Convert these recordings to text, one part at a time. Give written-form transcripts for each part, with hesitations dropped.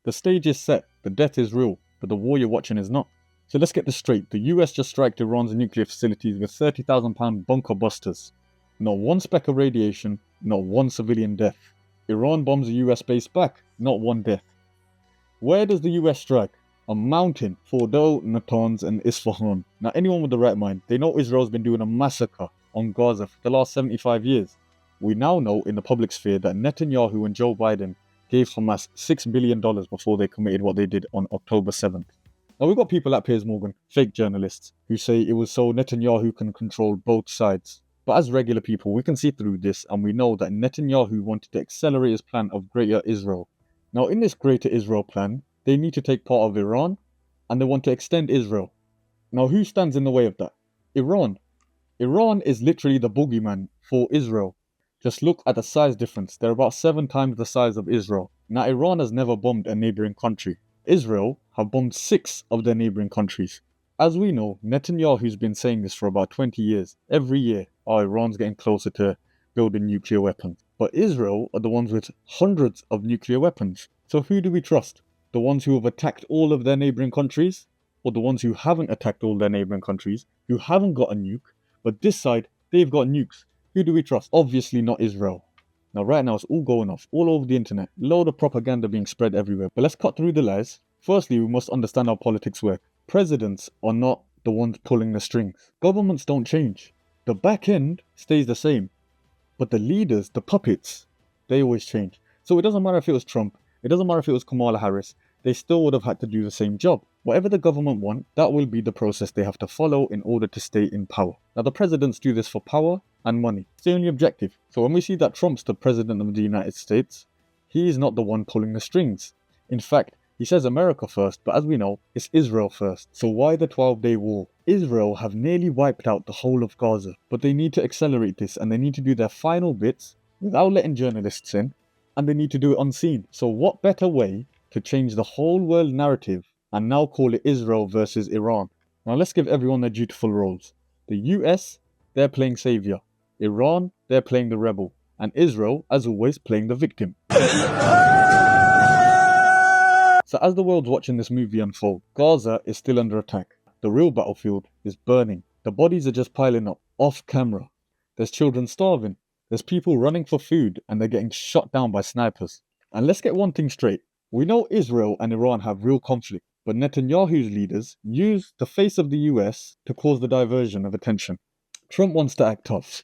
The stage is set, the death is real, but the war you're watching is not. So let's get this straight. The US just striked Iran's nuclear facilities with £30,000 bunker busters. Not one speck of radiation, not one civilian death. Iran bombs a US base back, not one death. Where does the US strike? A mountain, Fordo, Natanz and Isfahan. Now anyone with the right mind, they know Israel's been doing a massacre on Gaza for the last 75 years. We now know in the public sphere that Netanyahu and Joe Biden gave Hamas $6 billion before they committed what they did on October 7th. Now we've got people like Piers Morgan, fake journalists, who say it was so Netanyahu can control both sides. But as regular people, we can see through this and we know that Netanyahu wanted to accelerate his plan of Greater Israel. Now in this Greater Israel plan, they need to take part of Iran and they want to extend Israel. Now who stands in the way of that? Iran. Iran is literally the boogeyman for Israel. Just look at the size difference. They're about 7 times the size of Israel. Now Iran has never bombed a neighbouring country. Israel have bombed 6 of their neighbouring countries. As we know, Netanyahu's been saying this for about 20 years. Every year, Iran's getting closer to building nuclear weapons. But Israel are the ones with hundreds of nuclear weapons. So who do we trust? The ones who have attacked all of their neighbouring countries? Or the ones who haven't attacked all their neighbouring countries, who haven't got a nuke, but this side, they've got nukes? Who do we trust? Obviously not Israel. Now right now it's all going off, all over the internet. Load of propaganda being spread everywhere. But let's cut through the lies. Firstly, we must understand how politics work. Presidents are not the ones pulling the strings. Governments don't change. The back end stays the same. But the leaders, the puppets, they always change. So it doesn't matter if it was Trump, it doesn't matter if it was Kamala Harris, they still would have had to do the same job. Whatever the government want, that will be the process they have to follow in order to stay in power. Now the presidents do this for power and money. It's the only objective. So when we see that Trump's the president of the United States, he is not the one pulling the strings. In fact, he says America first, but as we know, it's Israel first. So why the 12-day war? Israel have nearly wiped out the whole of Gaza, but they need to accelerate this and they need to do their final bits without letting journalists in, and they need to do it unseen. So what better way to change the whole world narrative and now call it Israel versus Iran? Now let's give everyone their dutiful roles. The US, they're playing savior. Iran, they're playing the rebel. And Israel, as always, playing the victim. So as the world's watching this movie unfold, Gaza is still under attack. The real battlefield is burning. The bodies are just piling up, off camera. There's children starving. There's people running for food and they're getting shot down by snipers. And let's get one thing straight. We know Israel and Iran have real conflict, but Netanyahu's leaders use the face of the US to cause the diversion of attention. Trump wants to act tough.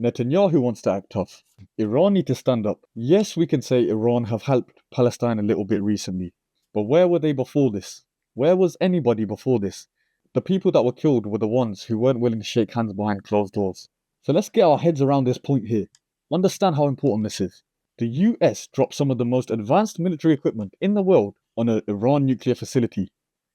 Netanyahu wants to act tough. Iran need to stand up. Yes, we can say Iran have helped Palestine a little bit recently, but where were they before this? Where was anybody before this? The people that were killed were the ones who weren't willing to shake hands behind closed doors. So let's get our heads around this point here. Understand how important this is. The US dropped some of the most advanced military equipment in the world on an Iran nuclear facility.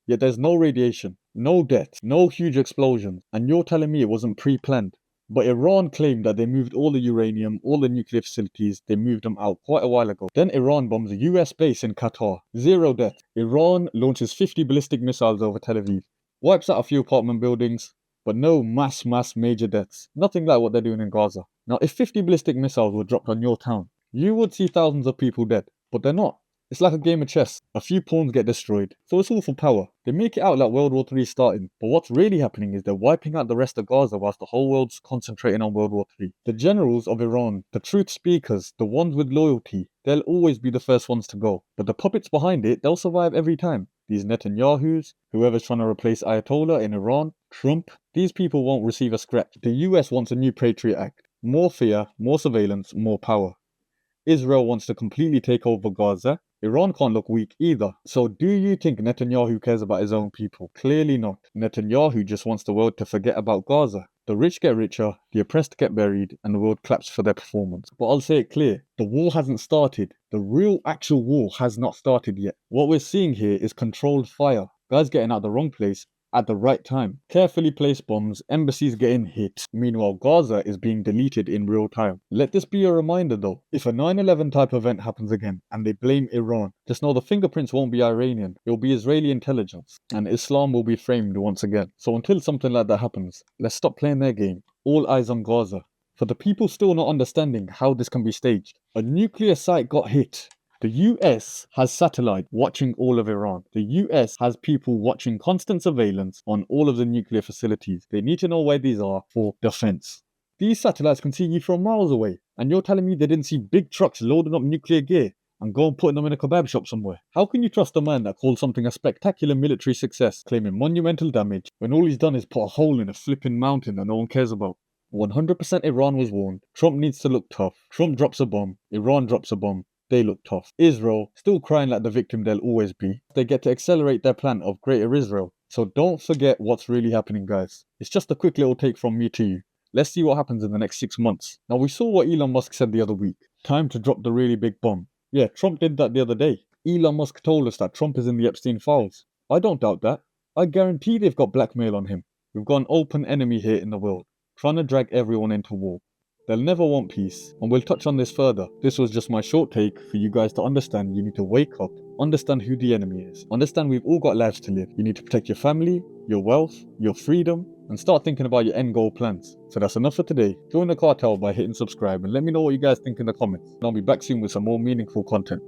Yet there's no radiation, no deaths, no huge explosions, and you're telling me it wasn't pre-planned. But Iran claimed that they moved all the uranium, all the nuclear facilities, they moved them out quite a while ago. Then Iran bombs a US base in Qatar. 0 deaths. Iran launches 50 ballistic missiles over Tel Aviv. Wipes out a few apartment buildings, but no mass major deaths. Nothing like what they're doing in Gaza. Now if 50 ballistic missiles were dropped on your town, you would see thousands of people dead. But they're not. It's like a game of chess. A few pawns get destroyed. So it's all for power. They make it out like World War III is starting. But what's really happening is they're wiping out the rest of Gaza whilst the whole world's concentrating on World War III. The generals of Iran, the truth speakers, the ones with loyalty, they'll always be the first ones to go. But the puppets behind it, they'll survive every time. These Netanyahus, whoever's trying to replace Ayatollah in Iran, Trump, these people won't receive a scratch. The US wants a new Patriot Act. More fear, more surveillance, more power. Israel wants to completely take over Gaza. Iran can't look weak either. So do you think Netanyahu cares about his own people? Clearly not. Netanyahu just wants the world to forget about Gaza. The rich get richer, the oppressed get buried, and the world claps for their performance. But I'll say it clear, the war hasn't started. The real actual war has not started yet. What we're seeing here is controlled fire. Guys getting out the wrong place at the right time. Carefully placed bombs, embassies getting hit. Meanwhile, Gaza is being deleted in real time. Let this be a reminder though, if a 9/11 type event happens again and they blame Iran, just know the fingerprints won't be Iranian, it will be Israeli intelligence, and Islam will be framed once again. So until something like that happens, let's stop playing their game. All eyes on Gaza. For the people still not understanding how this can be staged, a nuclear site got hit. The US has satellite watching all of Iran. The US has people watching constant surveillance on all of the nuclear facilities. They need to know where these are for defense. These satellites can see you from miles away, and you're telling me they didn't see big trucks loading up nuclear gear and go and putting them in a kebab shop somewhere? How can you trust a man that called something a spectacular military success, claiming monumental damage, when all he's done is put a hole in a flipping mountain that no one cares about? 100% Iran was warned. Trump needs to look tough. Trump drops a bomb. Iran drops a bomb. They look tough. Israel, still crying like the victim they'll always be. They get to accelerate their plan of Greater Israel. So don't forget what's really happening, guys. It's just a quick little take from me to you. Let's see what happens in the next 6 months. Now, we saw what Elon Musk said the other week. Time to drop the really big bomb. Yeah, Trump did that the other day. Elon Musk told us that Trump is in the Epstein files. I don't doubt that. I guarantee they've got blackmail on him. We've got an open enemy here in the world, trying to drag everyone into war. They'll never want peace, and we'll touch on this further. This was just my short take for you guys to understand you need to wake up, understand who the enemy is, understand we've all got lives to live. You need to protect your family, your wealth, your freedom, and start thinking about your end goal plans. So that's enough for today. Join the cartel by hitting subscribe and let me know what you guys think in the comments. And I'll be back soon with some more meaningful content.